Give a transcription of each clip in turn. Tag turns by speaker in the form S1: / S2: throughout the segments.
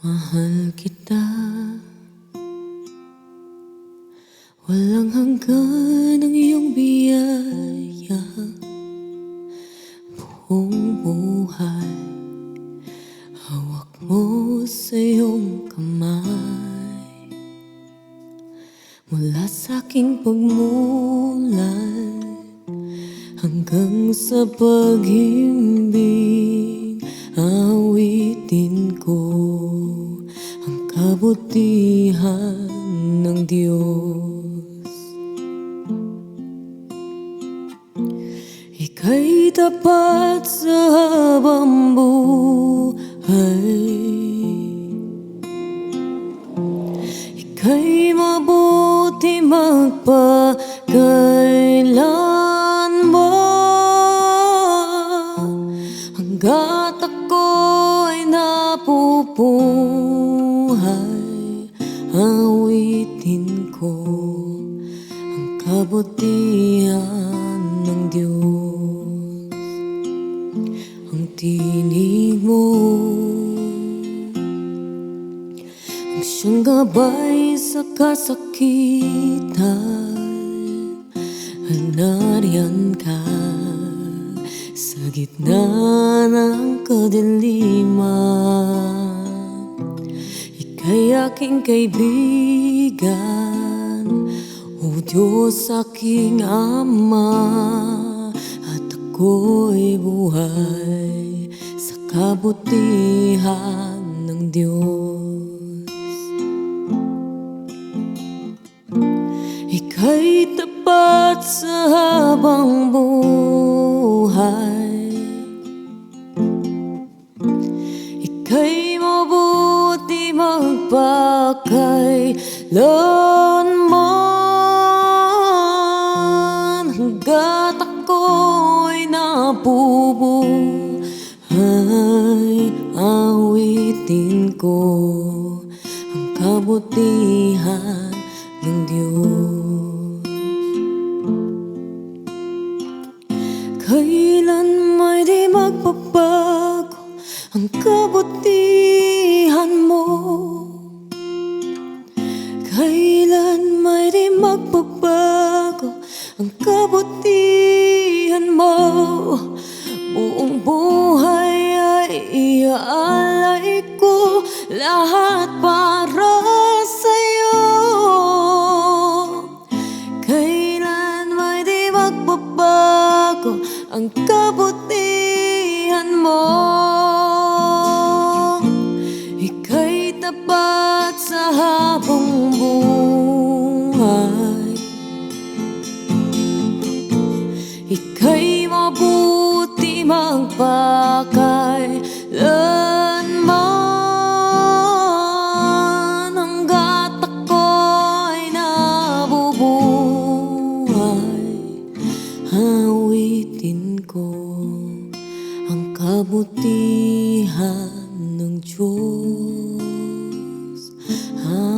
S1: Mahal kita, walang hanggan ang iyong biyaya. Buong buhay, hawak mo sa iyong kamay. Mula sa aking pagmulat hanggang sa pag-ibig, awitin ko ang kabutihan ng Diyos. Ika'y tapat sa habang buhay, ika'y mabuti magpakailanman. Hanggat ako'y nabubuhay, awitin ko ang kabutihan ng Diyos. Ang tinig mo ang siyang gabay sa kasakitan. Nariyan ka sa gitna ng kadiliman. Ika'y aking kaibigan, O Diyos aking Ama, at ako'y buhay sa kabutihan ng Diyos. Ika'y tapat sa habang buhay, ika'y mabuti magpakailanman. Hanggat ako'y nabubuhay, awitin ko ang kabutihan ng Diyos. Kailan may di magbabago ang kabutihan mo. Kailan may di magbabago ang kabutihan mo. Buong buhay ay iaalay ko lahat para sa'yo. Kailan may di magbabago ang kabutihan mo. Ika'y tapat sa habang buhay, ika'y mabuti magpakailanman. Hanggat ako'y nabubuhay, awitin ko ang kabutihan ng Diyos.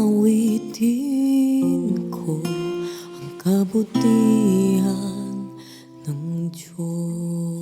S1: Awitin ko ang kabutihan ng Diyos.